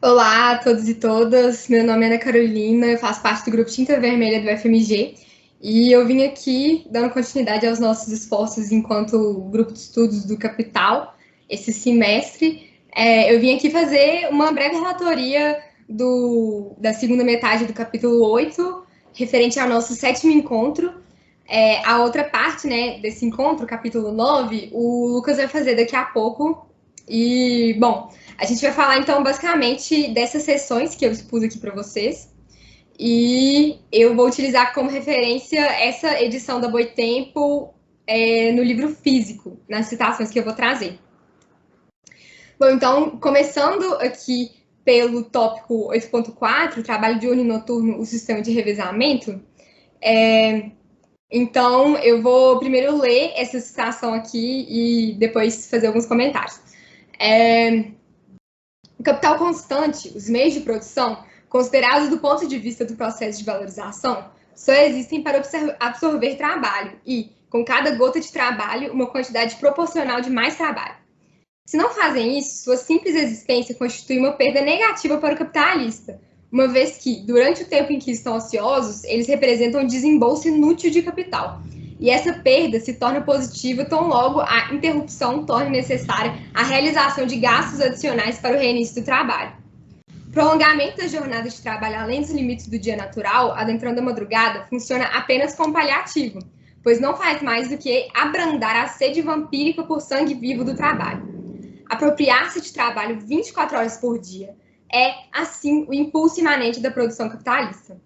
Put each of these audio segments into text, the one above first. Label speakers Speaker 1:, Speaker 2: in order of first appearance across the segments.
Speaker 1: Olá a todos e todas, meu nome é Ana Carolina, eu faço parte do grupo Tinta Vermelha do FMG e eu vim aqui dando continuidade aos nossos esforços enquanto grupo de estudos do Capital esse semestre. Eu vim aqui fazer uma breve relatoria da segunda metade do capítulo 8, referente ao nosso 7º encontro. A outra parte, né, desse encontro, capítulo 9, o Lucas vai fazer daqui a pouco. E, bom, a gente vai falar, então, basicamente dessas sessões que eu expus aqui para vocês. E eu vou utilizar como referência essa edição da Boitempo no livro físico, nas citações que eu vou trazer. Bom, então, começando aqui pelo tópico 8.4, trabalho diurno e noturno, o sistema de revezamento. Então, eu vou primeiro ler essa citação aqui e depois fazer alguns comentários. O capital constante, os meios de produção, considerados do ponto de vista do processo de valorização, só existem para absorver trabalho e, com cada gota de trabalho, uma quantidade proporcional de mais trabalho. Se não fazem isso, sua simples existência constitui uma perda negativa para o capitalista, uma vez que, durante o tempo em que estão ociosos, eles representam um desembolso inútil de capital. E essa perda se torna positiva tão logo a interrupção torne necessária a realização de gastos adicionais para o reinício do trabalho. O prolongamento da jornada de trabalho além dos limites do dia natural, adentrando a madrugada, funciona apenas como paliativo, pois não faz mais do que abrandar a sede vampírica por sangue vivo do trabalho. Apropriar-se de trabalho 24 horas por dia é, assim, o impulso imanente da produção capitalista.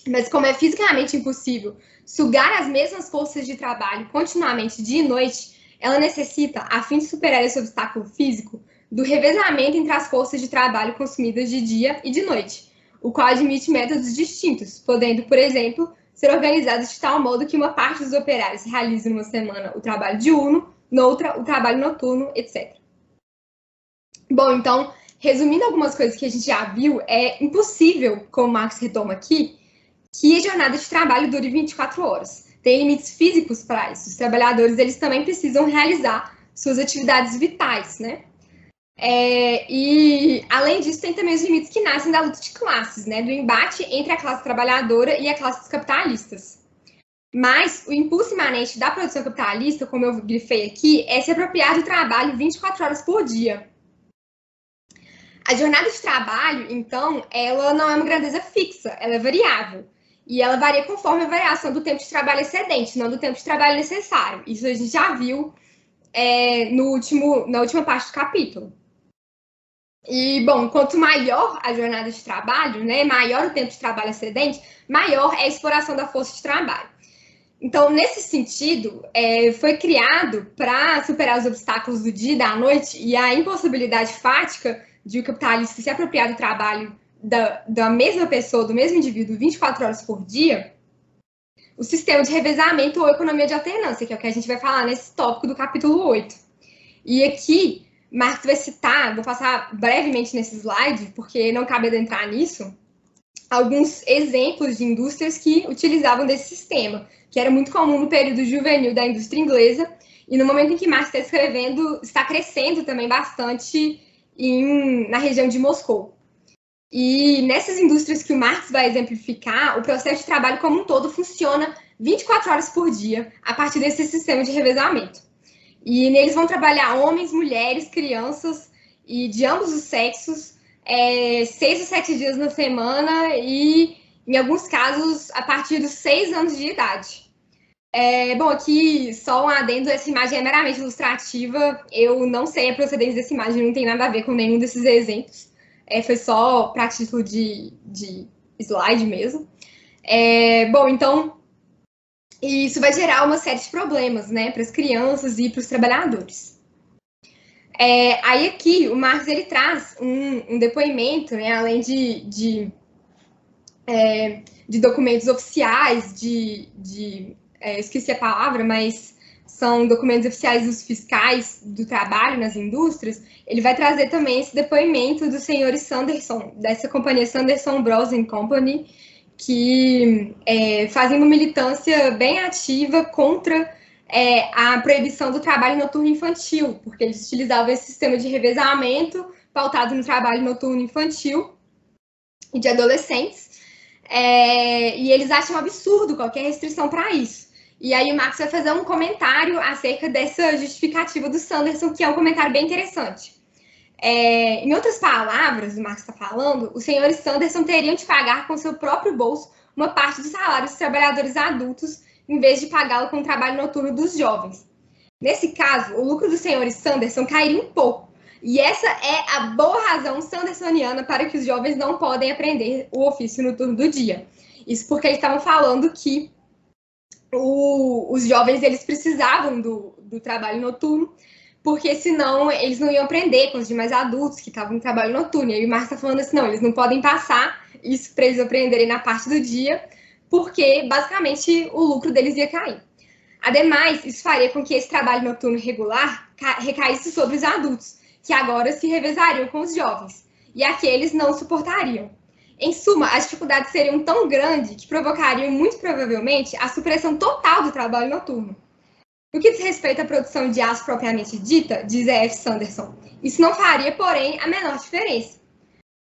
Speaker 1: Mas como é fisicamente impossível sugar as mesmas forças de trabalho continuamente dia e noite, ela necessita, a fim de superar esse obstáculo físico, do revezamento entre as forças de trabalho consumidas de dia e de noite, o qual admite métodos distintos, podendo, por exemplo, ser organizados de tal modo que uma parte dos operários realize numa semana o trabalho diurno, noutra o trabalho noturno, etc. Bom, então, resumindo algumas coisas que a gente já viu, é impossível, como Marx retoma aqui, que a jornada de trabalho dure 24 horas. Tem limites físicos para isso. Os trabalhadores, eles também precisam realizar suas atividades vitais, né? E, além disso, tem também os limites que nascem da luta de classes, né? Do embate entre a classe trabalhadora e a classe dos capitalistas. Mas o impulso imanente da produção capitalista, como eu grifei aqui, é se apropriar do trabalho 24 horas por dia. A jornada de trabalho, então, ela não é uma grandeza fixa, ela é variável. E ela varia conforme a variação do tempo de trabalho excedente, não do tempo de trabalho necessário. Isso a gente já viu na última parte do capítulo. E, bom, quanto maior a jornada de trabalho, né, maior o tempo de trabalho excedente, maior é a exploração da força de trabalho. Então, nesse sentido, foi criado para superar os obstáculos do dia e da noite e a impossibilidade fática de o capitalista se apropriar do trabalho da mesma pessoa, do mesmo indivíduo, 24 horas por dia, o sistema de revezamento ou economia de alternância, que é o que a gente vai falar nesse tópico do capítulo 8. E aqui, Marx vai citar, vou passar brevemente nesse slide, porque não cabe adentrar nisso, alguns exemplos de indústrias que utilizavam desse sistema, que era muito comum no período juvenil da indústria inglesa, e no momento em que Marx está escrevendo, está crescendo também bastante na região de Moscou. E nessas indústrias que o Marx vai exemplificar, o processo de trabalho como um todo funciona 24 horas por dia, a partir desse sistema de revezamento. E neles vão trabalhar homens, mulheres, crianças, e de ambos os sexos, 6 ou 7 dias na semana, e, em alguns casos, a partir dos 6 anos de idade. Bom, aqui só um adendo, essa imagem é meramente ilustrativa, eu não sei a procedência dessa imagem, não tem nada a ver com nenhum desses exemplos, foi só para título de slide mesmo. Bom, então, isso vai gerar uma série de problemas, né, para as crianças e para os trabalhadores. Aí aqui, o Marx, ele traz um depoimento, né, além de documentos oficiais, esqueci a palavra, mas são documentos oficiais dos fiscais do trabalho nas indústrias, ele vai trazer também esse depoimento dos senhores Sanderson, dessa companhia Sanderson Bros Company, que fazem uma militância bem ativa contra a proibição do trabalho noturno infantil, porque eles utilizavam esse sistema de revezamento pautado no trabalho noturno infantil e de adolescentes, e eles acham um absurdo qualquer restrição para isso. E aí o Marx vai fazer um comentário acerca dessa justificativa do Sanderson, que é um comentário bem interessante. Em outras palavras, o Marx está falando, os senhores Sanderson teriam de pagar com seu próprio bolso uma parte dos salários dos trabalhadores adultos, em vez de pagá-lo com o trabalho noturno dos jovens. Nesse caso, o lucro dos senhores Sanderson cairia um pouco. E essa é a boa razão sandersoniana para que os jovens não podem aprender o ofício no turno do dia. Isso porque eles estavam falando que os jovens eles precisavam do trabalho noturno, porque senão eles não iam aprender com os demais adultos que estavam no trabalho noturno. E aí o Marx está falando assim, não, eles não podem passar isso para eles aprenderem na parte do dia, porque basicamente o lucro deles ia cair. Ademais, isso faria com que esse trabalho noturno regular recaísse sobre os adultos, que agora se revezariam com os jovens, e aqueles não suportariam. Em suma, as dificuldades seriam tão grandes que provocariam, muito provavelmente, a supressão total do trabalho noturno. No que diz respeito à produção de aço propriamente dita, diz E.F. Sanderson, isso não faria, porém, a menor diferença.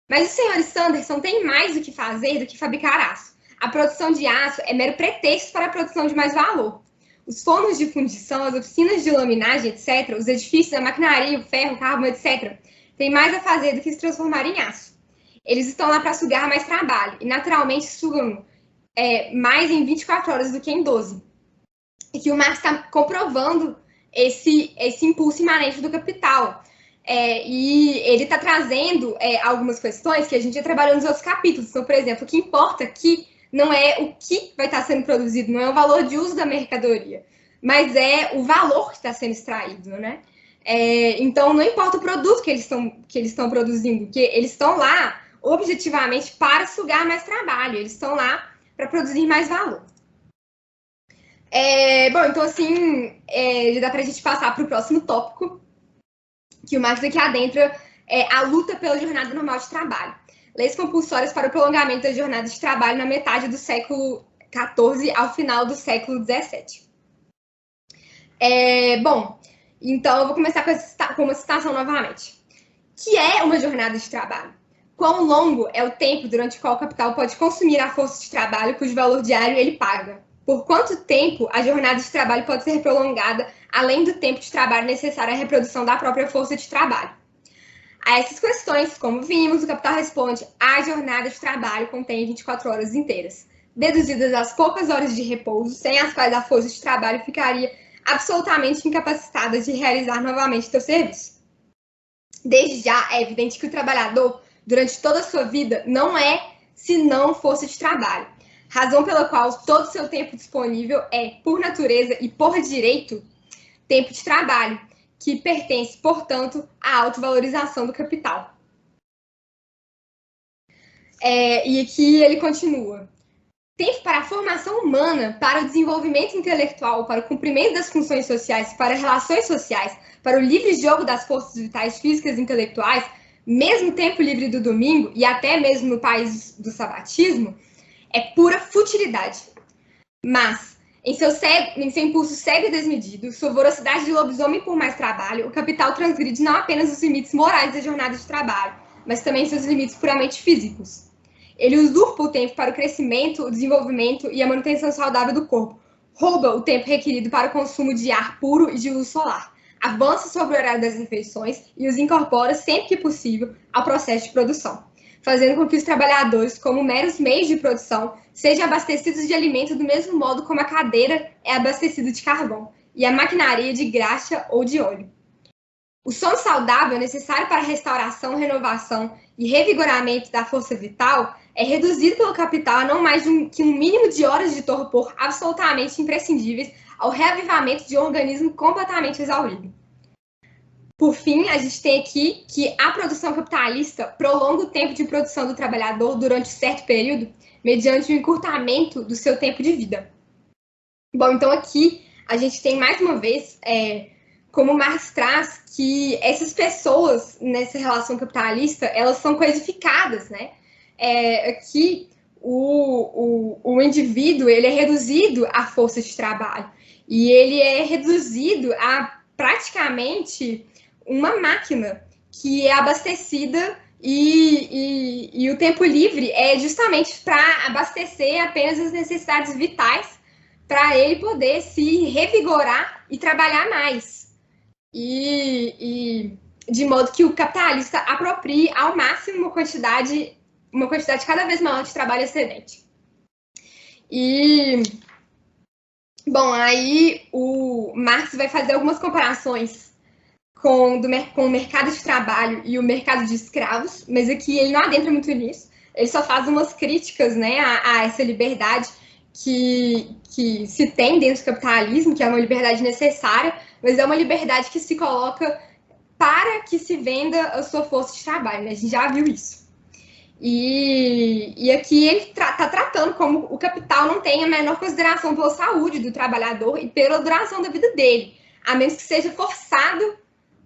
Speaker 1: Mas os senhores Sanderson têm mais o que fazer do que fabricar aço. A produção de aço é mero pretexto para a produção de mais valor. Os fornos de fundição, as oficinas de laminagem, etc., os edifícios, a maquinaria, o ferro, o carvão, etc., têm mais a fazer do que se transformar em aço. Eles estão lá para sugar mais trabalho, e naturalmente sugam mais em 24 horas do que em 12. E que o Marx está comprovando esse impulso imanente do capital. E ele está trazendo algumas questões que a gente já trabalhou nos outros capítulos. Então, por exemplo, o que importa aqui não é o que vai estar sendo produzido, não é o valor de uso da mercadoria, mas é o valor que está sendo extraído, né? Então, não importa o produto que eles estão produzindo, porque eles estão lá objetivamente para sugar mais trabalho, eles estão lá para produzir mais valor. Bom, então assim, já dá para a gente passar para o próximo tópico, que o Marx aqui adentra a luta pela jornada normal de trabalho. Leis compulsórias para o prolongamento da jornada de trabalho na metade do século XIV ao final do século XVII. Bom, então eu vou começar com uma citação novamente. Que é uma jornada de trabalho? Quão longo é o tempo durante o qual o capital pode consumir a força de trabalho cujo valor diário ele paga? Por quanto tempo a jornada de trabalho pode ser prolongada além do tempo de trabalho necessário à reprodução da própria força de trabalho? A essas questões, como vimos, o capital responde: a jornada de trabalho contém 24 horas inteiras, deduzidas as poucas horas de repouso, sem as quais a força de trabalho ficaria absolutamente incapacitada de realizar novamente seu serviço. Desde já, é evidente que o trabalhador, durante toda a sua vida, não é senão força de trabalho, razão pela qual todo o seu tempo disponível é, por natureza e por direito, tempo de trabalho, que pertence, portanto, à autovalorização do capital. E aqui ele continua. Tempo para a formação humana, para o desenvolvimento intelectual, para o cumprimento das funções sociais, para relações sociais, para o livre jogo das forças vitais físicas e intelectuais, mesmo tempo livre do domingo e até mesmo no país do sabatismo, é pura futilidade. Mas, em seu impulso cego e desmedido, sua voracidade de lobisomem por mais trabalho, o capital transgride não apenas os limites morais da jornada de trabalho, mas também seus limites puramente físicos. Ele usurpa o tempo para o crescimento, o desenvolvimento e a manutenção saudável do corpo, rouba o tempo requerido para o consumo de ar puro e de luz solar, avança sobre o horário das refeições e os incorpora, sempre que possível, ao processo de produção, fazendo com que os trabalhadores, como meros meios de produção, sejam abastecidos de alimento do mesmo modo como a cadeira é abastecida de carvão e a maquinaria de graxa ou de óleo. O sono saudável necessário para a restauração, renovação e revigoramento da força vital é reduzido pelo capital a não mais que um mínimo de horas de torpor absolutamente imprescindíveis ao reavivamento de um organismo completamente exaurido. Por fim, a gente tem aqui que a produção capitalista prolonga o tempo de produção do trabalhador durante um certo período, mediante o encurtamento do seu tempo de vida. Bom, então aqui a gente tem mais uma vez, como Marx traz, que essas pessoas nessa relação capitalista, elas são coisificadas, né? Aqui o indivíduo ele é reduzido à força de trabalho e ele é reduzido a praticamente uma máquina que é abastecida e o tempo livre é justamente para abastecer apenas as necessidades vitais para ele poder se revigorar e trabalhar mais. E de modo que o capitalista aproprie ao máximo uma quantidade cada vez maior de trabalho excedente. E, bom, aí o Marx vai fazer algumas comparações com o mercado de trabalho e o mercado de escravos, mas aqui ele não adentra muito nisso, ele só faz umas críticas, né, a essa liberdade que se tem dentro do capitalismo, que é uma liberdade necessária, mas é uma liberdade que se coloca para que se venda a sua força de trabalho, né? A gente já viu isso. E aqui ele está tratando como o capital não tem a menor consideração pela saúde do trabalhador e pela duração da vida dele, a menos que seja forçado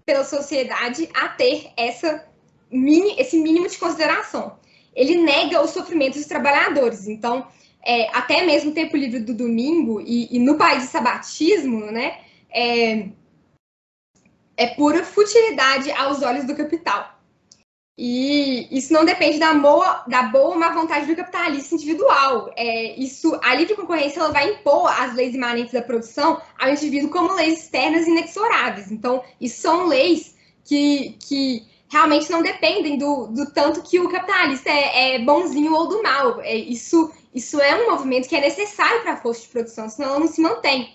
Speaker 1: pela sociedade a ter esse mínimo de consideração. Ele nega o sofrimento dos trabalhadores. Então, até mesmo o tempo livre do domingo e no país de sabatismo, né, é pura futilidade aos olhos do capital. E isso não depende da boa ou má vontade do capitalista individual. A livre concorrência ela vai impor as leis imanentes da produção ao indivíduo como leis externas inexoráveis. Então, isso são leis que realmente não dependem do tanto que o capitalista é bonzinho ou do mal. Isso é um movimento que é necessário para a força de produção, senão ela não se mantém.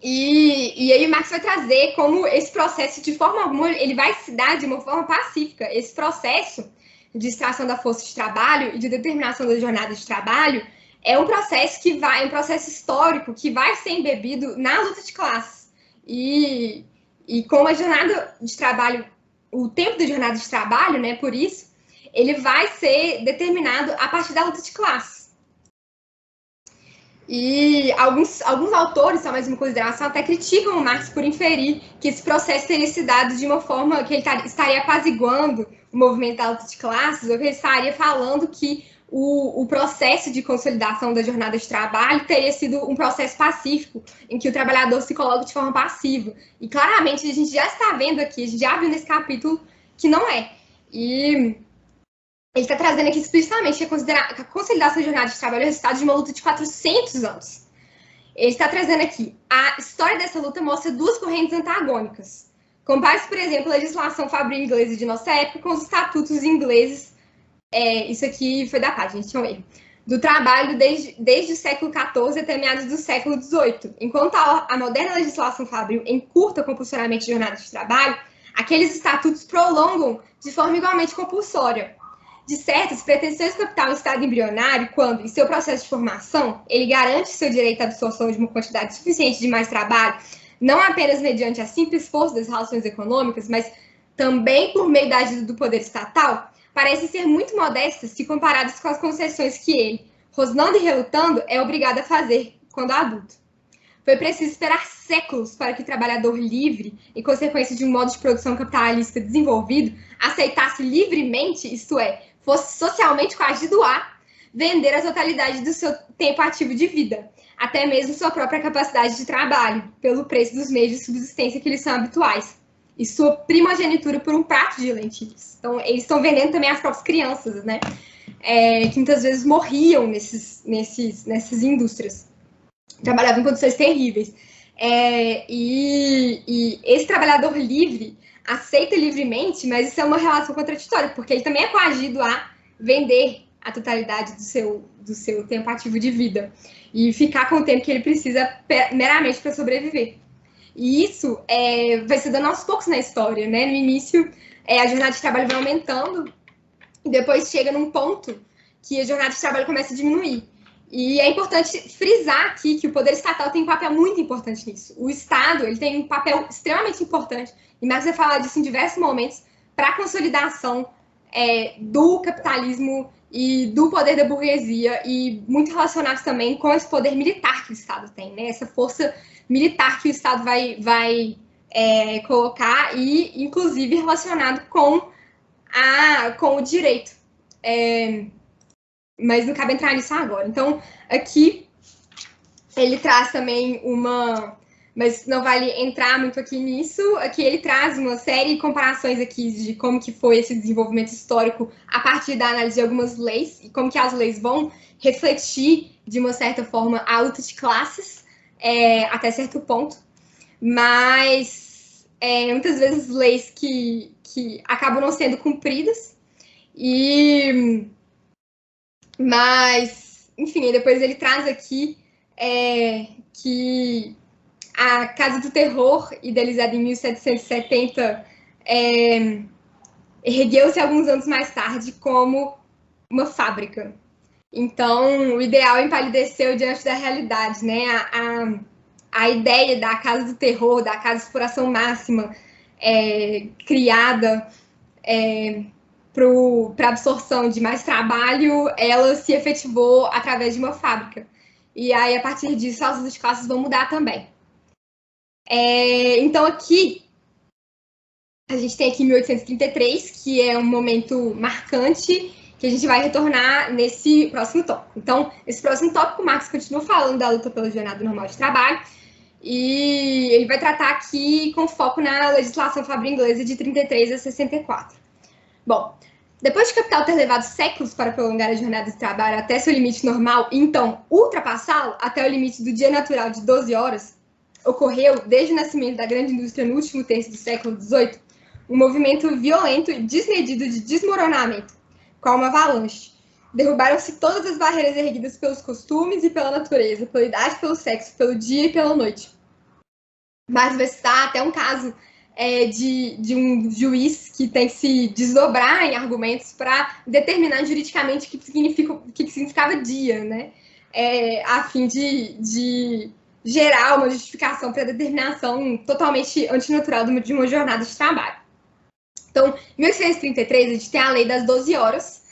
Speaker 1: E aí o Marx vai trazer como esse processo, de forma alguma, ele vai se dar de uma forma pacífica. Esse processo de extração da força de trabalho e de determinação da jornada de trabalho é um processo um processo histórico que vai ser embebido na luta de classes. E como a jornada de trabalho, o tempo da jornada de trabalho, né, por isso, ele vai ser determinado a partir da luta de classes. E alguns autores, só mais uma consideração, até criticam o Marx por inferir que esse processo teria se dado de uma forma que ele estaria apaziguando o movimento da luta de classes, ou que ele estaria falando que o processo de consolidação da jornada de trabalho teria sido um processo pacífico, em que o trabalhador se coloca de forma passiva. E claramente a gente já está vendo aqui, a gente já viu nesse capítulo que não é. E ele está trazendo aqui explicitamente que a consolidação da jornada de trabalho é o resultado de uma luta de 400 anos. Ele está trazendo aqui, a história dessa luta mostra duas correntes antagônicas. Compare-se, por exemplo, a legislação fabril inglesa de nossa época com os estatutos ingleses, isso aqui foi da página, tinha um erro, do trabalho desde o século XIV até meados do século XVIII. Enquanto a moderna legislação fabril encurta compulsoriamente a jornada de trabalho, aqueles estatutos prolongam de forma igualmente compulsória. De certo, as pretensões do capital em estado embrionário, quando, em seu processo de formação, ele garante seu direito à absorção de uma quantidade suficiente de mais trabalho, não apenas mediante a simples força das relações econômicas, mas também por meio da ajuda do poder estatal, parecem ser muito modestas se comparadas com as concessões que ele, rosnando e relutando, é obrigado a fazer quando adulto. Foi preciso esperar séculos para que o trabalhador livre, em consequência de um modo de produção capitalista desenvolvido, aceitasse livremente, isto é, fosse socialmente coagido a vender a totalidade do seu tempo ativo de vida, até mesmo sua própria capacidade de trabalho, pelo preço dos meios de subsistência que lhes são habituais, e sua primogenitura por um prato de lentilhas. Então, eles estão vendendo também as próprias crianças, né? Que muitas vezes morriam nessas indústrias. Trabalhavam em condições terríveis. E esse trabalhador livre aceita livremente, mas isso é uma relação contraditória, porque ele também é coagido a vender a totalidade do seu tempo ativo de vida e ficar com o tempo que ele precisa meramente para sobreviver. E isso vai se dando aos poucos na história, né? No início, a jornada de trabalho vai aumentando e depois chega num ponto que a jornada de trabalho começa a diminuir. E é importante frisar aqui que o poder estatal tem um papel muito importante nisso. O Estado ele tem um papel extremamente importante, e Marx vai falar disso em diversos momentos, para a consolidação do capitalismo e do poder da burguesia, e muito relacionados também com esse poder militar que o Estado tem, né? Essa força militar que o Estado vai colocar, e inclusive relacionado com o direito. Mas não cabe entrar nisso agora. Então, aqui, ele traz também uma mas não vale entrar muito aqui nisso. Aqui ele traz uma série de comparações aqui de como que foi esse desenvolvimento histórico a partir da análise de algumas leis e como que as leis vão refletir, de uma certa forma, a luta de classes até certo ponto. Mas muitas vezes leis que acabam não sendo cumpridas. Mas, enfim, depois ele traz aqui que a Casa do Terror, idealizada em 1770, ergueu-se alguns anos mais tarde como uma fábrica. Então, o ideal empalideceu diante da realidade, né? A ideia da Casa do Terror, da Casa de Exploração Máxima, criada para absorção de mais trabalho, ela se efetivou através de uma fábrica. E aí, a partir disso, as lutas de classes vão mudar também. Então, aqui, a gente tem aqui 1833, que é um momento marcante, que a gente vai retornar nesse próximo tópico. Então, nesse próximo tópico, o Marx continua falando da luta pela jornada normal de trabalho, e ele vai tratar aqui com foco na legislação fabro-inglesa de 33 a 64. Bom, depois de Capital ter levado séculos para prolongar a jornada de trabalho até seu limite normal e então ultrapassá-lo até o limite do dia natural de 12 horas, ocorreu, desde o nascimento da grande indústria no último terço do século XVIII, um movimento violento e desmedido de desmoronamento, qual uma avalanche. Derrubaram-se todas as barreiras erguidas pelos costumes e pela natureza, pela idade, pelo sexo, pelo dia e pela noite. Mas vai citar até um caso de um juiz que tem que se desdobrar em argumentos para determinar juridicamente o que significava dia, né? A fim de gerar uma justificação para a determinação totalmente antinatural de uma jornada de trabalho. Então, em 1833, a gente tem a lei das 12 horas,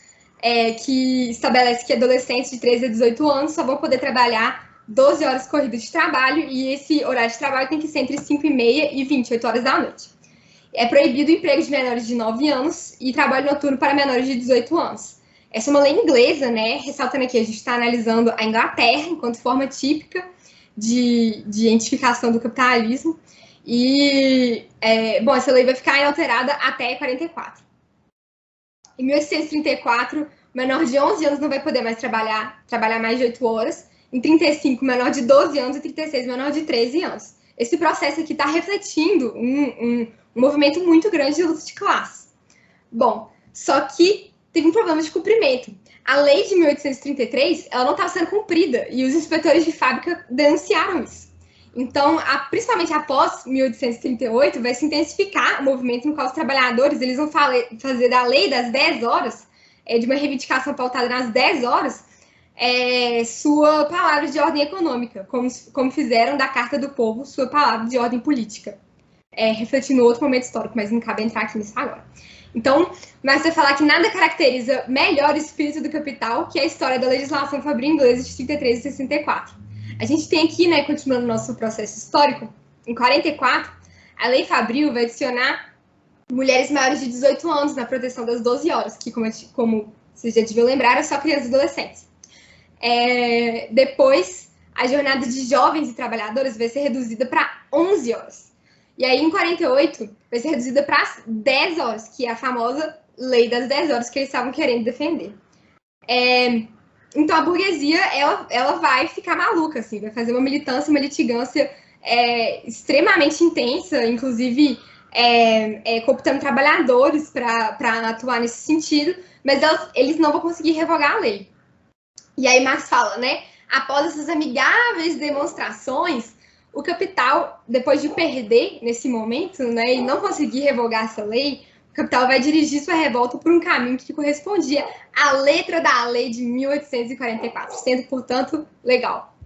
Speaker 1: que estabelece que adolescentes de 13 a 18 anos só vão poder trabalhar 12 horas corridas de trabalho, e esse horário de trabalho tem que ser entre 5h30 e 28 horas da noite. É proibido o emprego de menores de 9 anos e trabalho noturno para menores de 18 anos. Essa é uma lei inglesa, né? Ressaltando aqui, a gente está analisando a Inglaterra enquanto forma típica de identificação do capitalismo. E, bom, essa lei vai ficar inalterada até 44. Em 1834, o menor de 11 anos não vai poder mais trabalhar mais de 8 horas. Em 35, menor de 12 anos. E 36, menor de 13 anos. Esse processo aqui está refletindo um movimento muito grande de luta de classe. Bom, só que teve um problema de cumprimento. A lei de 1833, ela não estava sendo cumprida, e os inspetores de fábrica denunciaram isso. Então, principalmente após 1838, vai se intensificar o movimento no qual os trabalhadores eles vão fazer da lei das 10 horas, de uma reivindicação pautada nas 10 horas, sua palavra de ordem econômica, como fizeram da Carta do Povo sua palavra de ordem política. Refletindo outro momento histórico, mas não cabe entrar aqui nisso agora. Então, mas você falar que nada caracteriza melhor o espírito do capital que a história da legislação fabro-inglesa de 33 e 64. A gente tem aqui, né, continuando o nosso processo histórico, em 44, a Lei Fabril vai adicionar mulheres maiores de 18 anos na proteção das 12 horas, que, como vocês já deviam lembrar, é só crianças e adolescentes. Depois, a jornada de jovens e trabalhadoras vai ser reduzida para 11 horas. E aí, em 48, vai ser reduzida para 10 horas, que é a famosa Lei das 10 horas que eles estavam querendo defender. Então, a burguesia, ela vai ficar maluca, assim, vai fazer uma militância, uma litigância extremamente intensa, inclusive cooptando trabalhadores para atuar nesse sentido, mas eles não vão conseguir revogar a lei. E aí Marx fala, né, após essas amigáveis demonstrações, o capital, depois de perder nesse momento, né, e não conseguir revogar essa lei, o capital vai dirigir sua revolta por um caminho que correspondia à letra da lei de 1844, sendo, portanto, legal.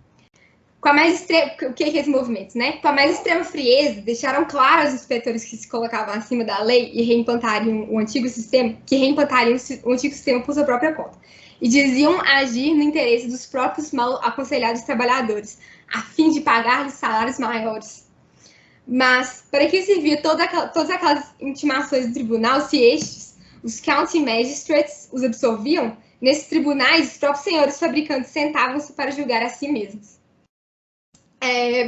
Speaker 1: Com a mais o que é esse movimento, né? Com a mais extrema frieza, deixaram claro aos inspetores que se colocavam acima da lei e reimplantariam o antigo sistema, por sua própria conta. E diziam agir no interesse dos próprios mal aconselhados trabalhadores, a fim de pagar-lhes salários maiores. Mas, para que servia todas aquelas intimações do tribunal, se estes, os county magistrates, os absorviam, nesses tribunais, os próprios senhores fabricantes sentavam-se para julgar a si mesmos.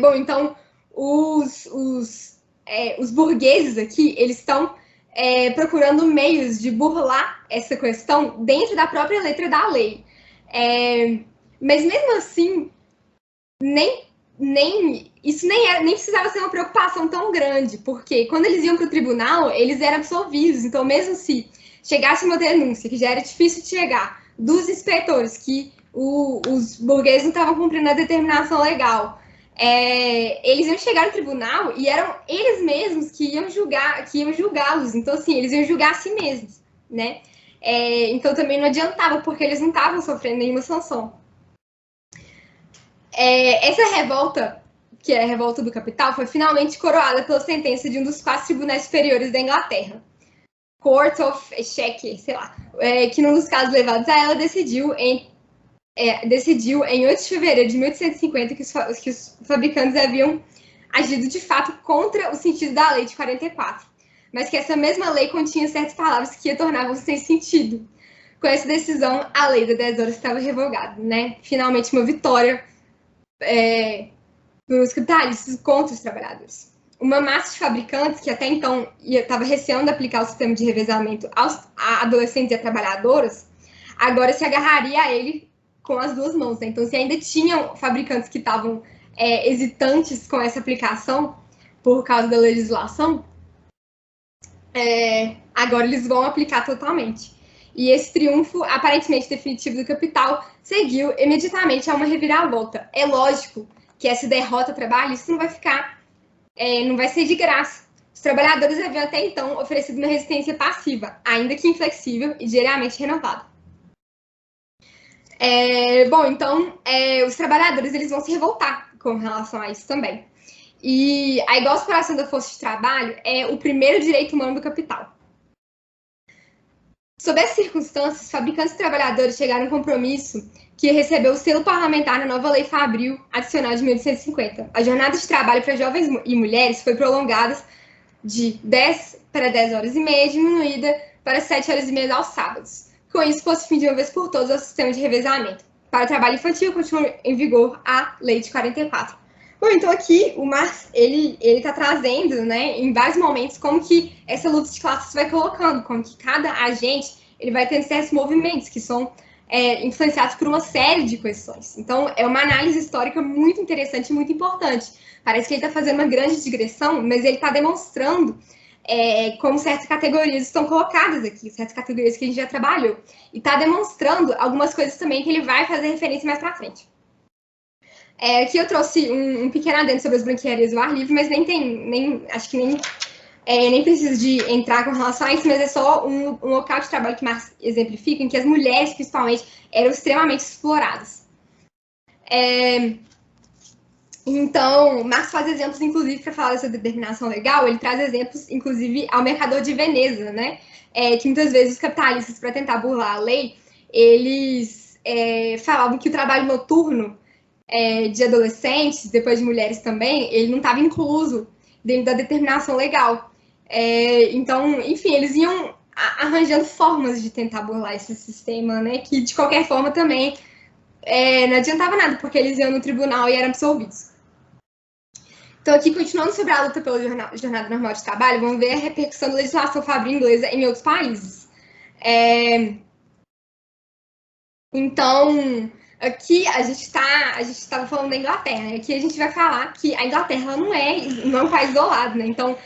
Speaker 1: Bom, então, os burgueses aqui, eles estão procurando meios de burlar essa questão dentro da própria letra da lei. Mas mesmo assim, isso nem precisava ser uma preocupação tão grande, porque quando eles iam para o tribunal, eles eram absolvidos. Então, mesmo se chegasse uma denúncia, que já era difícil de chegar, dos inspetores, que os burgueses não estavam cumprindo a determinação legal, eles iam chegar no tribunal e eram eles mesmos que iam julgá-los. Então, assim, eles iam julgar a si mesmos, né? Então, também não adiantava, porque eles não estavam sofrendo nenhuma sanção. Essa revolta, que é a revolta do capital, foi finalmente coroada pela sentença de um dos 4 tribunais superiores da Inglaterra, Court of Exchequer, sei lá, que num dos casos levados a ela decidiu em 8 de fevereiro de 1850 que os fabricantes haviam agido de fato contra o sentido da lei de 44, mas que essa mesma lei continha certas palavras que a tornavam sem sentido. Com essa decisão, a lei das 10 horas estava revogada, né? Finalmente uma vitória dos capitalistas contra os trabalhadores. Uma massa de fabricantes que até então estava receando aplicar o sistema de revezamento a adolescentes e a trabalhadoras, agora se agarraria a ele com as 2 mãos. Né? Então, se ainda tinham fabricantes que estavam hesitantes com essa aplicação por causa da legislação, agora eles vão aplicar totalmente. E esse triunfo, aparentemente definitivo do capital, seguiu imediatamente a uma reviravolta. É lógico que essa derrota trabalhista não vai ser de graça. Os trabalhadores haviam até então oferecido uma resistência passiva, ainda que inflexível e diariamente renovada. Então, os trabalhadores eles vão se revoltar com relação a isso também. E a igual exploração da força de trabalho é o primeiro direito humano do capital. Sob essas circunstâncias, os fabricantes e trabalhadores chegaram a um compromisso que recebeu o selo parlamentar na nova Lei Fabril Adicional de 1850. A jornada de trabalho para jovens e mulheres foi prolongada de 10 para 10 horas e meia, diminuída para 7 horas e meia aos sábados. Com isso, pôs fim de uma vez por todas ao sistema de revezamento. Para o trabalho infantil, continua em vigor a Lei de 44. Bom, então aqui o Marx, ele está trazendo, né, em vários momentos, como que essa luta de classes vai colocando, como que cada agente ele vai tendo certos movimentos que são influenciados por uma série de questões. Então, é uma análise histórica muito interessante e muito importante. Parece que ele está fazendo uma grande digressão, mas ele está demonstrando como certas categorias estão colocadas aqui, certas categorias que a gente já trabalhou. E está demonstrando algumas coisas também que ele vai fazer referência mais para frente. Aqui eu trouxe um pequeno adendo sobre as branquearias do ar livre, mas acho que nem preciso de entrar com relação a isso, mas é só um local de trabalho que Marx exemplifica, em que as mulheres, principalmente, eram extremamente exploradas. Então, Marx faz exemplos, inclusive, para falar dessa determinação legal, ele traz exemplos, inclusive, ao mercador de Veneza, né? Que muitas vezes os capitalistas, para tentar burlar a lei, eles falavam que o trabalho noturno de adolescentes, depois de mulheres também, ele não estava incluso dentro da determinação legal. Então, enfim, eles iam arranjando formas de tentar burlar esse sistema, né? Que, de qualquer forma, também não adiantava nada, porque eles iam no tribunal e eram absolvidos. Então, aqui, continuando sobre a luta pela jornada normal de trabalho, vamos ver a repercussão da legislação fabril inglesa em outros países. Então, aqui a gente estava falando da Inglaterra, né? Aqui a gente vai falar que a Inglaterra não é um país isolado, né? Então,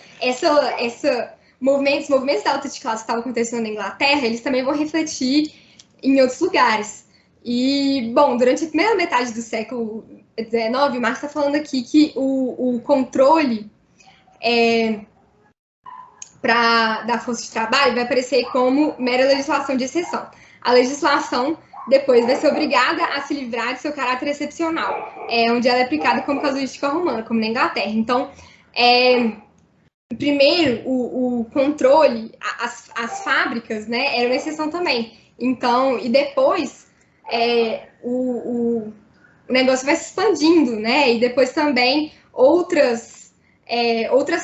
Speaker 1: movimentos da luta de classe que estavam acontecendo na Inglaterra, eles também vão refletir em outros lugares. E, bom, durante a primeira metade do século XIX, o Marx está falando aqui que o controle da força de trabalho vai aparecer como mera legislação de exceção. A legislação depois vai ser obrigada a se livrar de seu caráter excepcional, onde ela é aplicada como casuística romana, como na Inglaterra. Então, primeiro, o controle, as fábricas, né, eram uma exceção também. Então, e depois, o negócio vai se expandindo, né, e depois também outras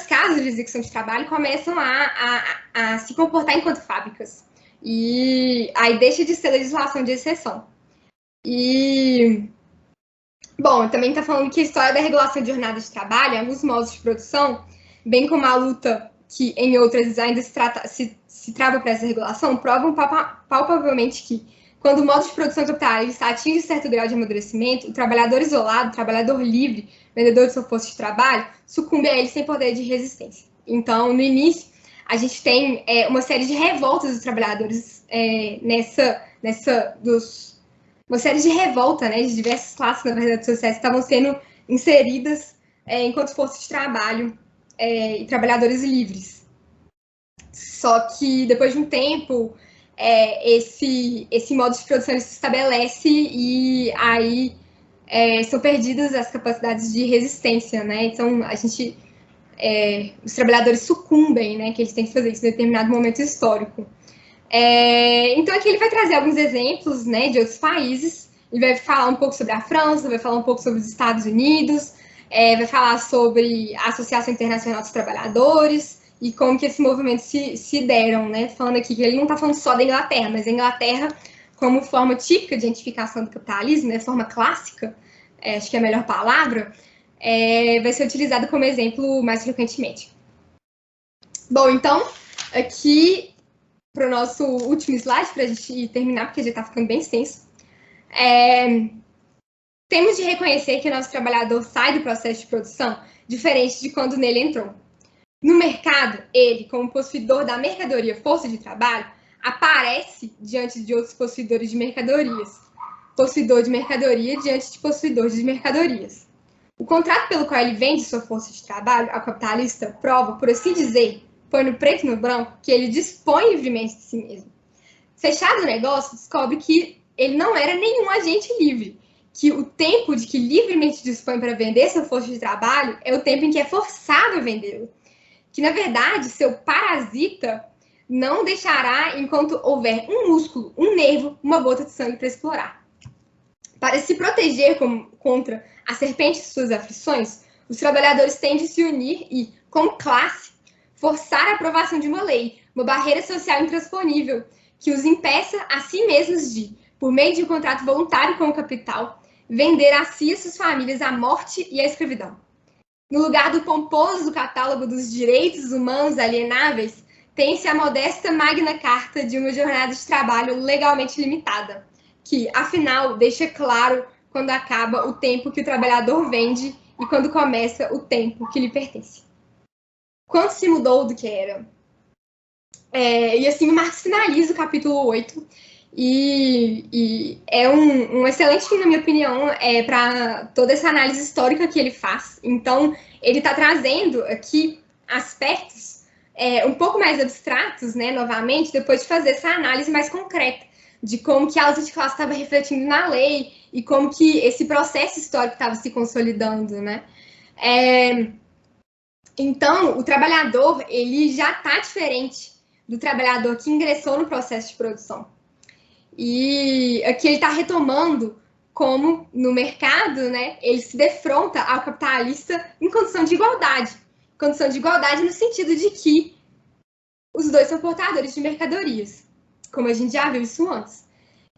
Speaker 1: casas de execução de trabalho começam a se comportar enquanto fábricas. E aí deixa de ser legislação de exceção. E Bom, também está falando que a história da regulação de jornada de trabalho, em alguns modos de produção, bem como a luta que em outras ainda se trava para essa regulação, provam palpavelmente que, quando o modo de produção capitalista atinge certo grau de amadurecimento, o trabalhador isolado, o trabalhador livre, vendedor de seu posto de trabalho, sucumbe a ele sem poder de resistência. Então, no início, a gente tem uma série de revoltas dos trabalhadores uma série de revolta, né, de diversas classes, na verdade, sociais que estavam sendo inseridas enquanto força de trabalho e trabalhadores livres. Só que, depois de um tempo, esse modo de produção se estabelece e aí são perdidas as capacidades de resistência, né? Então, os trabalhadores sucumbem, né? Que eles têm que fazer isso em determinado momento histórico. Então, aqui ele vai trazer alguns exemplos, né, de outros países. Ele vai falar um pouco sobre a França, vai falar um pouco sobre os Estados Unidos, vai falar sobre a Associação Internacional dos Trabalhadores e como que esses movimentos se deram, né? Falando aqui que ele não está falando só da Inglaterra, mas a Inglaterra, como forma típica de identificação do capitalismo, né, forma clássica, acho que é a melhor palavra, vai ser utilizada como exemplo mais frequentemente. Bom, então, aqui para o nosso último slide, para a gente terminar, porque já está ficando bem extenso. Temos de reconhecer que o nosso trabalhador sai do processo de produção diferente de quando nele entrou. No mercado, ele, como possuidor da mercadoria força de trabalho, aparece diante de outros possuidores de mercadorias. Possuidor de mercadoria diante de possuidor de mercadorias. O contrato pelo qual ele vende sua força de trabalho ao capitalista prova, por assim dizer, põe no preto e no branco, que ele dispõe livremente de si mesmo. Fechado o negócio, descobre que ele não era nenhum agente livre, que o tempo de que livremente dispõe para vender sua força de trabalho é o tempo em que é forçado a vendê-lo. Que, na verdade, seu parasita não deixará enquanto houver um músculo, um nervo, uma gota de sangue para explorar. Para se proteger contra a serpente de suas aflições, os trabalhadores têm de se unir e, como classe, forçar a aprovação de uma lei, uma barreira social intransponível, que os impeça a si mesmos de, por meio de um contrato voluntário com o capital, vender a si e suas famílias à morte e à escravidão. No lugar do pomposo catálogo dos direitos humanos alienáveis, tem-se a modesta magna carta de uma jornada de trabalho legalmente limitada, que, afinal, deixa claro quando acaba o tempo que o trabalhador vende e quando começa o tempo que lhe pertence. Quanto se mudou do que era? E assim o Marx finaliza o capítulo 8, e é um excelente fim, na minha opinião, para toda essa análise histórica que ele faz. Então, ele está trazendo aqui aspectos um pouco mais abstratos, né, novamente, depois de fazer essa análise mais concreta de como que a luta de classe estava refletindo na lei e como que esse processo histórico estava se consolidando, né? Então, o trabalhador, ele já está diferente do trabalhador que ingressou no processo de produção. E aqui ele está retomando como, no mercado, né, ele se defronta ao capitalista em condição de igualdade. Condição de igualdade no sentido de que os dois são portadores de mercadorias, como a gente já viu isso antes.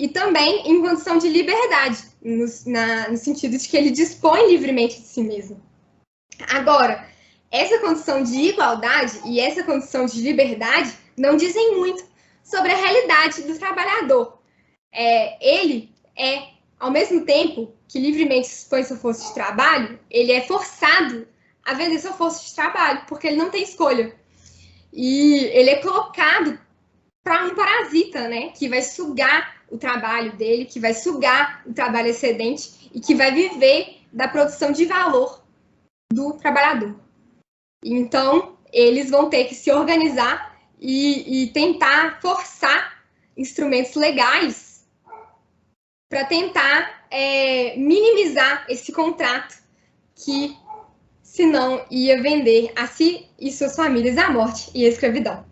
Speaker 1: E também em condição de liberdade, no sentido de que ele dispõe livremente de si mesmo. Agora, essa condição de igualdade e essa condição de liberdade não dizem muito sobre a realidade do trabalhador. Ele ao mesmo tempo que livremente expõe sua força de trabalho, ele é forçado a vender sua força de trabalho, porque ele não tem escolha. E ele é colocado para um parasita, né, que vai sugar o trabalho dele, que vai sugar o trabalho excedente e que vai viver da produção de valor do trabalhador. Então, eles vão ter que se organizar e tentar forçar instrumentos legais para tentar minimizar esse contrato que, senão, ia vender a si e suas famílias à morte e à escravidão.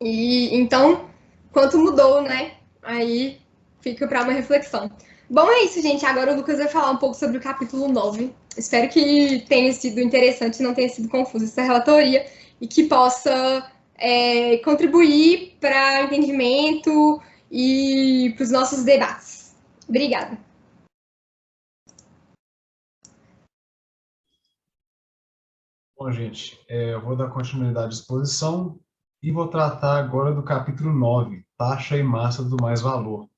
Speaker 1: E então, quanto mudou, né? Aí fica para uma reflexão. Bom, é isso, gente. Agora o Lucas vai falar um pouco sobre o capítulo 9. Espero que tenha sido interessante, não tenha sido confusa essa relatoria e que possa contribuir para o entendimento e para os nossos debates. Obrigada.
Speaker 2: Bom, gente, eu vou dar continuidade à exposição e vou tratar agora do capítulo 9, taxa e massa do mais-valor.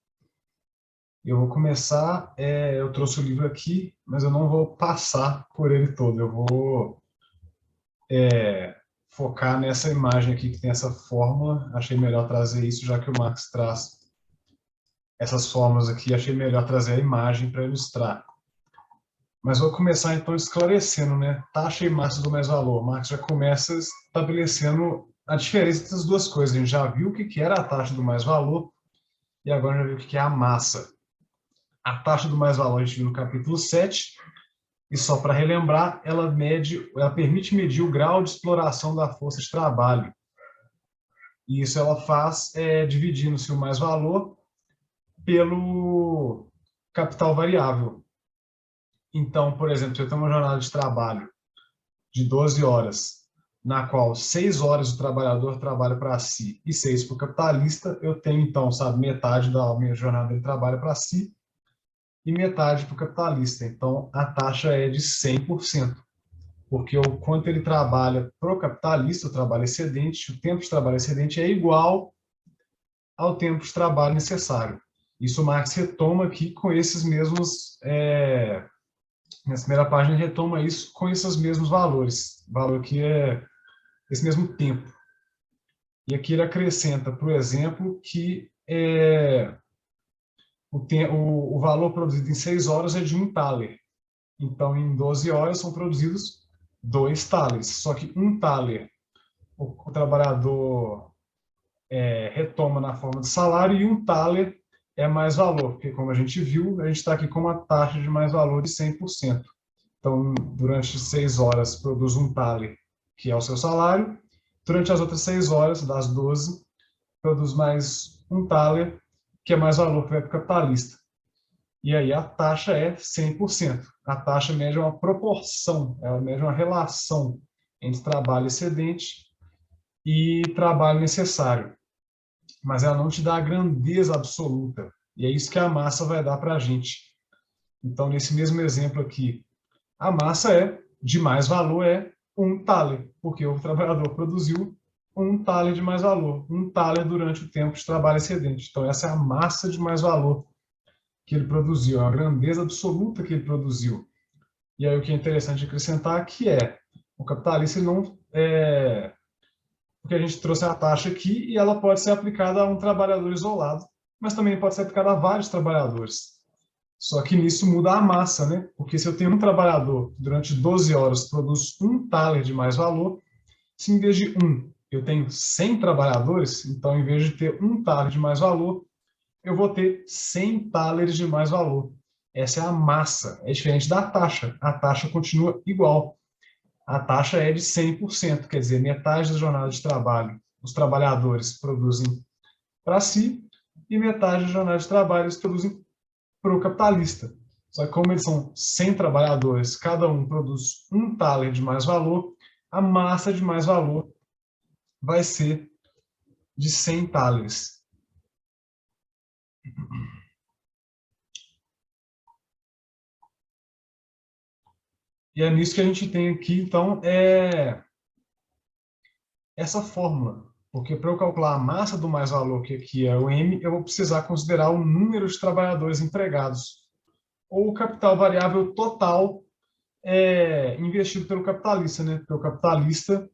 Speaker 2: Eu vou começar, eu trouxe o livro aqui, mas eu não vou passar por ele todo, eu vou focar nessa imagem aqui que tem essa fórmula. Achei melhor trazer isso, já que o Marx traz essas fórmulas aqui, achei melhor trazer a imagem para ilustrar. Mas vou começar então esclarecendo, né? Taxa e massa do mais-valor. Marx já começa estabelecendo a diferença das duas coisas. A gente já viu o que era a taxa do mais-valor e agora já viu o que é a massa. A taxa do mais-valor a gente viu no capítulo 7, e só para relembrar, ela permite medir o grau de exploração da força de trabalho. E isso ela faz dividindo-se o mais-valor pelo capital variável. Então, por exemplo, se eu tenho uma jornada de trabalho de 12 horas, na qual 6 horas o trabalhador trabalha para si e 6 para o capitalista, eu tenho, então, sabe, metade da minha jornada ele trabalha para si e metade para o capitalista. Então, a taxa é de 100%, porque o quanto ele trabalha para o capitalista, o trabalho excedente, o tempo de trabalho excedente é igual ao tempo de trabalho necessário. Isso Marx retoma aqui com esses mesmos... nessa primeira página, ele retoma isso com esses mesmos valores. O valor aqui é esse mesmo tempo. E aqui ele acrescenta, por exemplo, que o valor produzido em 6 horas é de 1 thaler. Então, em 12 horas são produzidos 2 thalers. Só que 1 thaler o trabalhador retoma na forma de salário e 1 thaler é mais valor, porque como a gente viu, a gente está aqui com uma taxa de mais valor de 100%. Então, durante 6 horas produz 1 thaler, que é o seu salário. Durante as outras 6 horas, das 12, produz mais 1 thaler, que é mais valor que vai para o capitalista. E aí a taxa é 100%. A taxa mede uma proporção, ela mede uma relação entre trabalho excedente e trabalho necessário. Mas ela não te dá a grandeza absoluta. E é isso que a massa vai dar para a gente. Então, nesse mesmo exemplo aqui, a massa de mais valor é 1 thaler, porque o trabalhador produziu 1 thaler de mais valor, 1 thaler durante o tempo de trabalho excedente. Então, essa é a massa de mais valor que ele produziu, é a grandeza absoluta que ele produziu. E aí o que é interessante acrescentar aqui o capitalista não porque a gente trouxe a taxa aqui e ela pode ser aplicada a um trabalhador isolado, mas também pode ser aplicada a vários trabalhadores. Só que nisso muda a massa, né? Porque se eu tenho um trabalhador que durante 12 horas produz 1 thaler de mais valor, se em vez de 1 eu tenho 100 trabalhadores, então em vez de ter 1 thaler de mais valor, eu vou ter 100 thalers de mais valor. Essa é a massa, é diferente da taxa. A taxa continua igual. A taxa é de 100%, quer dizer, metade da jornada de trabalho os trabalhadores produzem para si e metade da jornada de trabalho eles produzem para o capitalista. Só que como eles são 100 trabalhadores, cada um produz 1 thaler de mais valor, a massa de mais valor vai ser de 100 thalers. E é nisso que a gente tem aqui, então, essa fórmula. Porque para eu calcular a massa do mais-valor, que aqui é o M, eu vou precisar considerar o número de trabalhadores empregados, ou o capital variável total investido pelo capitalista, né? Porque o capitalista,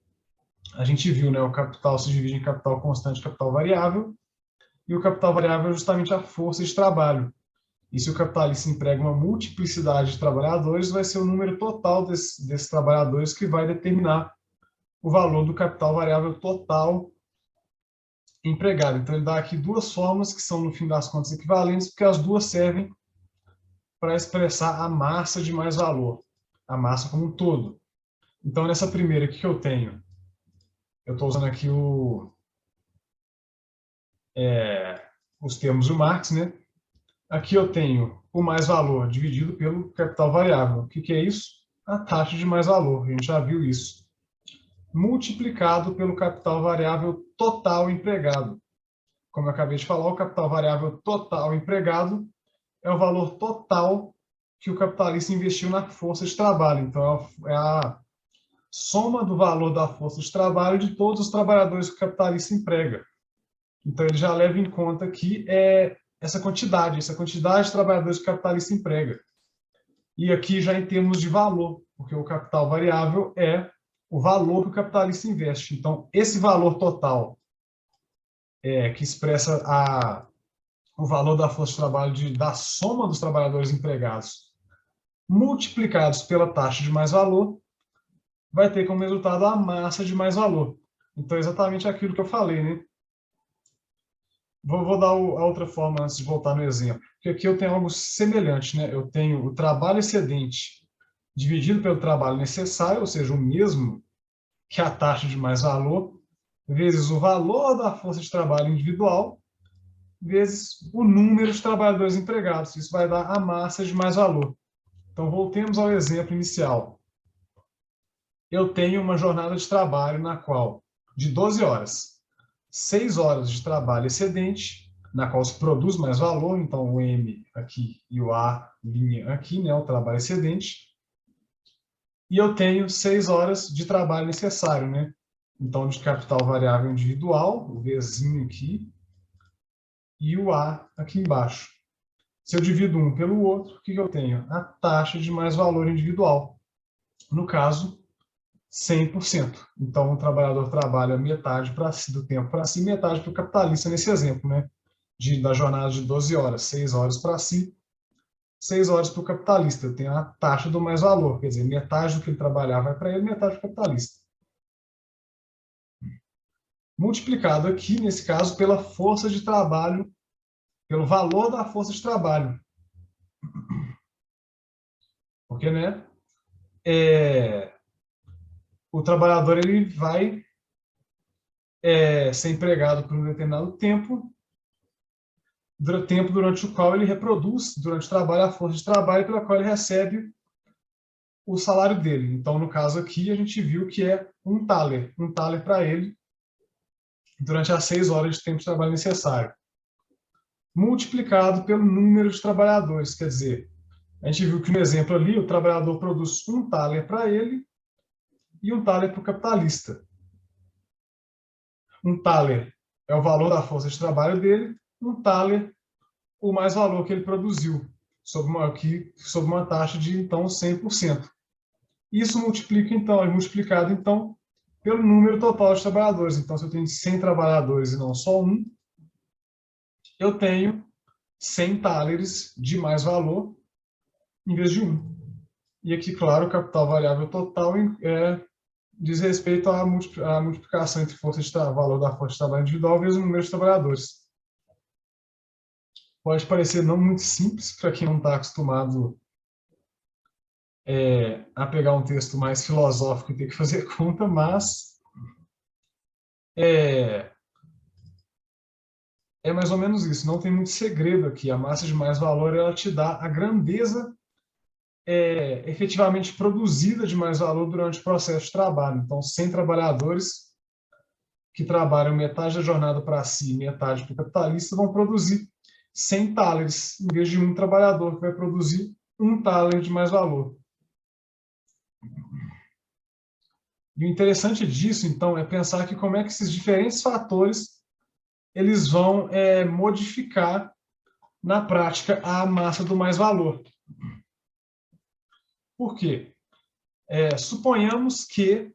Speaker 2: a gente viu, né? O capital se divide em capital constante e capital variável, e o capital variável é justamente a força de trabalho. E se o capitalista emprega uma multiplicidade de trabalhadores, vai ser o número total desses trabalhadores que vai determinar o valor do capital variável total empregado. Então, ele dá aqui duas formas que são, no fim das contas, equivalentes, porque as duas servem para expressar a massa de mais valor, a massa como um todo. Então, nessa primeira, o que eu tenho? Eu estou usando aqui os termos do Marx, né? Aqui eu tenho o mais-valor dividido pelo capital variável. O que é isso? A taxa de mais-valor, a gente já viu isso. Multiplicado pelo capital variável total empregado. Como eu acabei de falar, o capital variável total empregado é o valor total que o capitalista investiu na força de trabalho. Então, é soma do valor da força de trabalho de todos os trabalhadores que o capitalista emprega. Então, ele já leva em conta aqui essa quantidade de trabalhadores que o capitalista emprega. E aqui já em termos de valor, porque o capital variável é o valor que o capitalista investe. Então, esse valor total, que expressa o valor da força de trabalho da soma dos trabalhadores empregados, multiplicados pela taxa de mais-valor, vai ter como resultado a massa de mais-valor. Então, é exatamente aquilo que eu falei, né? Vou dar a outra forma antes de voltar no exemplo. Porque aqui eu tenho algo semelhante, né? Eu tenho o trabalho excedente dividido pelo trabalho necessário, ou seja, o mesmo que a taxa de mais-valor, vezes o valor da força de trabalho individual, vezes o número de trabalhadores empregados. Isso vai dar a massa de mais-valor. Então, voltemos ao exemplo inicial. Eu tenho uma jornada de trabalho na qual, de 12 horas, 6 horas de trabalho excedente, na qual se produz mais valor, então o M aqui e o A linha aqui, né, o trabalho excedente, e eu tenho 6 horas de trabalho necessário, né? Então, de capital variável individual, o Vzinho aqui, e o A aqui embaixo. Se eu divido um pelo outro, o que eu tenho? A taxa de mais-valor individual. No caso, 100%. Então, o trabalhador trabalha metade do tempo para si, metade para o capitalista, nesse exemplo, né? Da jornada de 12 horas, 6 horas para si, 6 horas para o capitalista. Tem a taxa do mais-valor, quer dizer, metade do que ele trabalhar vai para ele, metade para o capitalista. Multiplicado aqui, nesse caso, pela força de trabalho, pelo valor da força de trabalho. Porque, né? O trabalhador ele vai ser empregado por um determinado tempo durante o qual ele reproduz, durante o trabalho, a força de trabalho pela qual ele recebe o salário dele. Então, no caso aqui, a gente viu que é um thaler para ele, durante as 6 horas de tempo de trabalho necessário, multiplicado pelo número de trabalhadores. Quer dizer, a gente viu que no exemplo ali, o trabalhador produz um thaler para ele e um thaler para o capitalista. Um thaler é o valor da força de trabalho dele, um thaler o mais valor que ele produziu, sob uma taxa de, então, 100%. Isso é multiplicado, então, pelo número total de trabalhadores. Então, se eu tenho 100 trabalhadores e não só um, eu tenho 100 thalers de mais valor em vez de um. E aqui, claro, o capital variável total diz respeito à multiplicação entre valor da força de trabalho individual vezes o número de trabalhadores. Pode parecer não muito simples para quem não está acostumado a pegar um texto mais filosófico e ter que fazer conta, mas é mais ou menos isso. Não tem muito segredo aqui. A massa de mais valor ela te dá a grandeza efetivamente produzida de mais valor durante o processo de trabalho. Então, 100 trabalhadores que trabalham metade da jornada para si e metade para o capitalista vão produzir 100 thalers, em vez de um trabalhador que vai produzir um thaler de mais valor. E o interessante disso, então, é pensar que como é que esses diferentes fatores eles vão modificar na prática a massa do mais valor. Por quê? Suponhamos que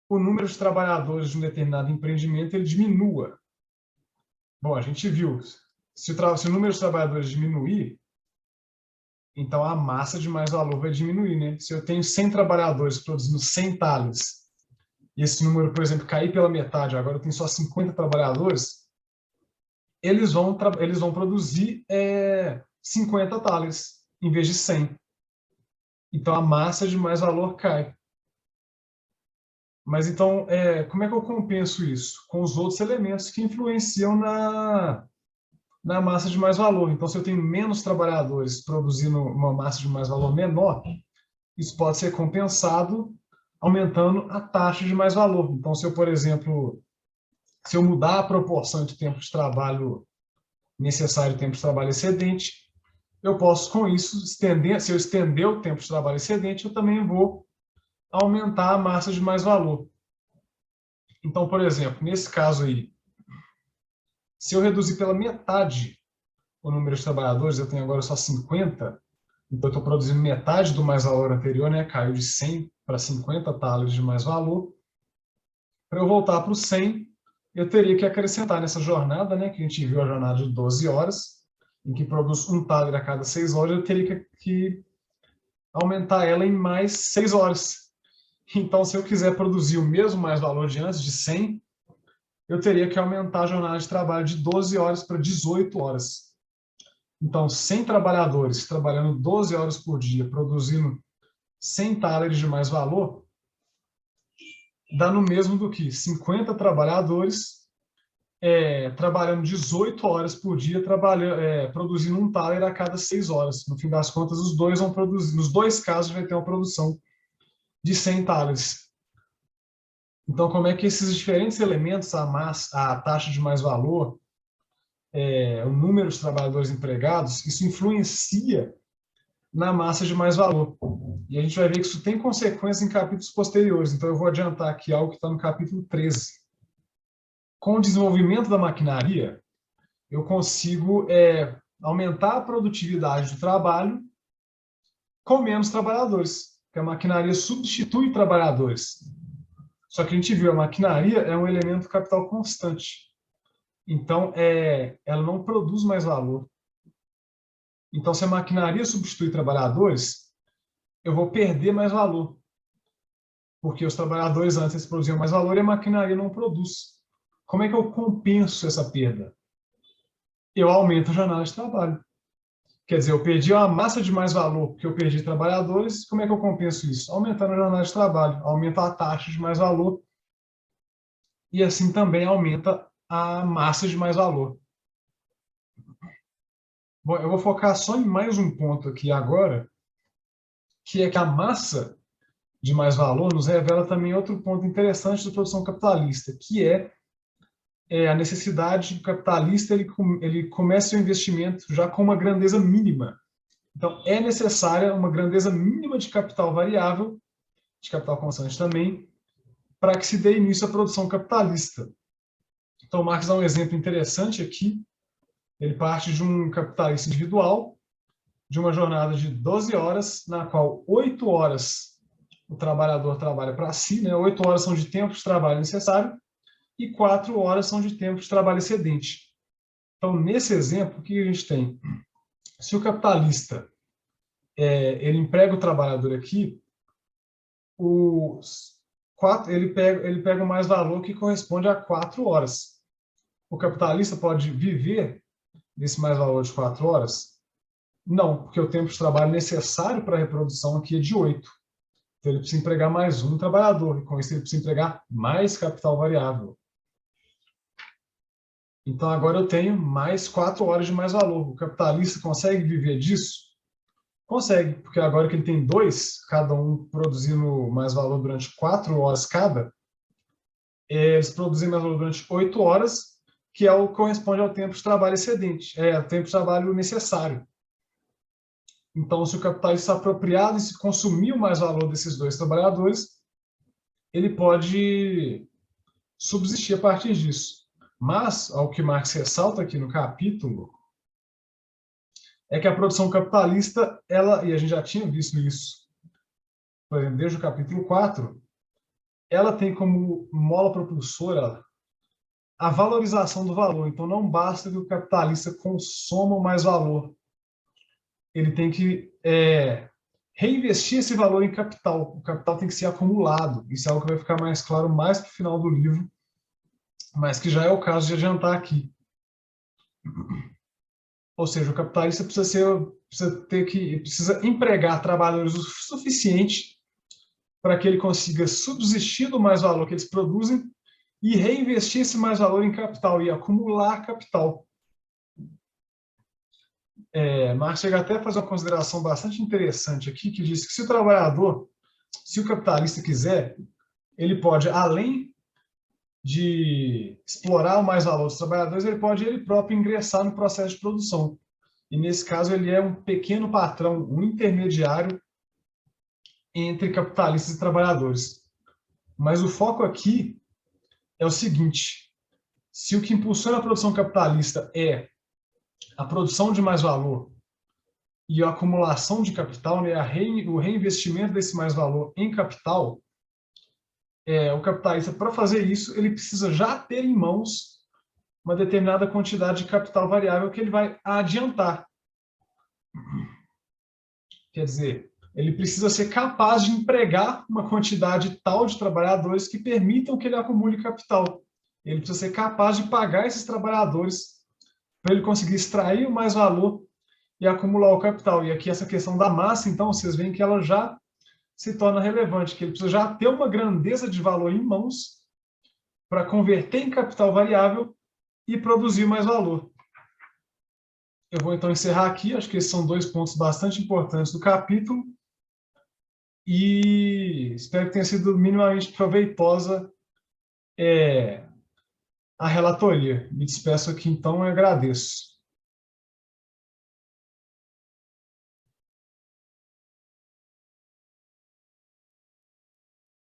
Speaker 2: o número de trabalhadores de um determinado empreendimento ele diminua. Bom, a gente viu, se o número de trabalhadores diminuir, então a massa de mais valor vai diminuir, né? Se eu tenho 100 trabalhadores produzindo 100 thalers, e esse número, por exemplo, cair pela metade, agora eu tenho só 50 trabalhadores, eles vão produzir 50 thalers, em vez de 100. Então, a massa de mais valor cai. Mas, então, como é que eu compenso isso? Com os outros elementos que influenciam na massa de mais valor. Então, se eu tenho menos trabalhadores produzindo uma massa de mais valor menor, isso pode ser compensado aumentando a taxa de mais valor. Então, se eu, por exemplo, se eu mudar a proporção entre tempo de trabalho necessário e tempo de trabalho excedente, eu posso, com isso, se eu estender o tempo de trabalho excedente, eu também vou aumentar a massa de mais valor. Então, por exemplo, nesse caso aí, se eu reduzir pela metade o número de trabalhadores, eu tenho agora só 50, então eu estou produzindo metade do mais valor anterior, né? Caiu de 100 para 50 talhas de mais valor. Para eu voltar para o 100, eu teria que acrescentar nessa jornada, né? Que a gente viu a jornada de 12 horas, em que produz um talher a cada 6 horas, eu teria que aumentar ela em mais 6 horas. Então, se eu quiser produzir o mesmo mais valor de antes, de 100, eu teria que aumentar a jornada de trabalho de 12 horas para 18 horas. Então, 100 trabalhadores trabalhando 12 horas por dia, produzindo 100 talheres de mais valor, dá no mesmo do que 50 trabalhadores trabalhando 18 horas por dia, produzindo um talher a cada 6 horas. No fim das contas, os dois vão produzir, nos dois casos vai ter uma produção de 100 talheres. Então, como é que esses diferentes elementos, a taxa de mais valor, o número de trabalhadores empregados, isso influencia na massa de mais valor. E a gente vai ver que isso tem consequências em capítulos posteriores. Então, eu vou adiantar aqui algo que está no capítulo 13. Com o desenvolvimento da maquinaria, eu consigo aumentar a produtividade do trabalho com menos trabalhadores, porque a maquinaria substitui trabalhadores. Só que a gente viu, a maquinaria é um elemento capital constante. Então, ela não produz mais valor. Então, se a maquinaria substitui trabalhadores, eu vou perder mais valor. Porque os trabalhadores antes produziam mais valor e a maquinaria não produz. Como é que eu compenso essa perda? Eu aumento a jornada de trabalho. Quer dizer, eu perdi uma massa de mais valor porque eu perdi trabalhadores. Como é que eu compenso isso? Aumentando a jornada de trabalho. Aumenta a taxa de mais valor. E assim também aumenta a massa de mais valor. Bom, eu vou focar só em mais um ponto aqui agora, que é que a massa de mais valor nos revela também outro ponto interessante da produção capitalista, que é a necessidade do capitalista ele começa o investimento já com uma grandeza mínima. Então, é necessária uma grandeza mínima de capital variável, de capital constante também, para que se dê início à produção capitalista. Então, Marx dá um exemplo interessante aqui. Ele parte de um capitalista individual, de uma jornada de 12 horas, na qual 8 horas o trabalhador trabalha para si, né? 8 horas são de tempo de trabalho necessário e 4 horas são de tempo de trabalho excedente. Então, nesse exemplo, o que a gente tem? Se o capitalista ele emprega o trabalhador aqui, ele pega o mais valor que corresponde a 4 horas. O capitalista pode viver desse mais valor de 4 horas? Não, porque o tempo de trabalho necessário para a reprodução aqui é de 8. Então, ele precisa empregar mais um trabalhador, e com isso ele precisa empregar mais capital variável. Então, agora eu tenho mais 4 horas de mais valor. O capitalista consegue viver disso? Consegue, porque agora que ele tem dois, cada um produzindo mais valor durante 4 horas cada, eles produzem mais valor durante 8 horas, que é o que corresponde ao tempo de trabalho excedente, o tempo de trabalho necessário. Então, se o capitalista está apropriado e se consumir o mais valor desses dois trabalhadores, ele pode subsistir a partir disso. Mas, ao que Marx ressalta aqui no capítulo, é que a produção capitalista, e a gente já tinha visto isso, por exemplo, desde o capítulo 4, ela tem como mola propulsora a valorização do valor. Então, não basta que o capitalista consuma mais valor. Ele tem que reinvestir esse valor em capital. O capital tem que ser acumulado. Isso é algo que vai ficar mais claro mais para o final do livro, mas que já é o caso de adiantar aqui. Ou seja, o capitalista precisa empregar trabalhadores o suficiente para que ele consiga subsistir do mais valor que eles produzem e reinvestir esse mais valor em capital e acumular capital. Marx chega até a fazer uma consideração bastante interessante aqui, que diz que se o trabalhador, se o capitalista quiser, ele pode, além de explorar o mais valor dos trabalhadores, ele pode ele próprio ingressar no processo de produção. E nesse caso ele é um pequeno patrão, um intermediário entre capitalistas e trabalhadores. Mas o foco aqui é o seguinte: se o que impulsiona a produção capitalista é a produção de mais valor e a acumulação de capital, né, o reinvestimento desse mais valor em capital, o capitalista, para fazer isso, ele precisa já ter em mãos uma determinada quantidade de capital variável que ele vai adiantar. Quer dizer, ele precisa ser capaz de empregar uma quantidade tal de trabalhadores que permitam que ele acumule capital. Ele precisa ser capaz de pagar esses trabalhadores para ele conseguir extrair mais valor e acumular o capital. E aqui essa questão da massa, então, vocês veem que ela já se torna relevante, que ele precisa já ter uma grandeza de valor em mãos para converter em capital variável e produzir mais valor. Eu vou então encerrar aqui, acho que esses são 2 pontos bastante importantes do capítulo, e espero que tenha sido minimamente proveitosa a relatoria. Me despeço aqui então e agradeço.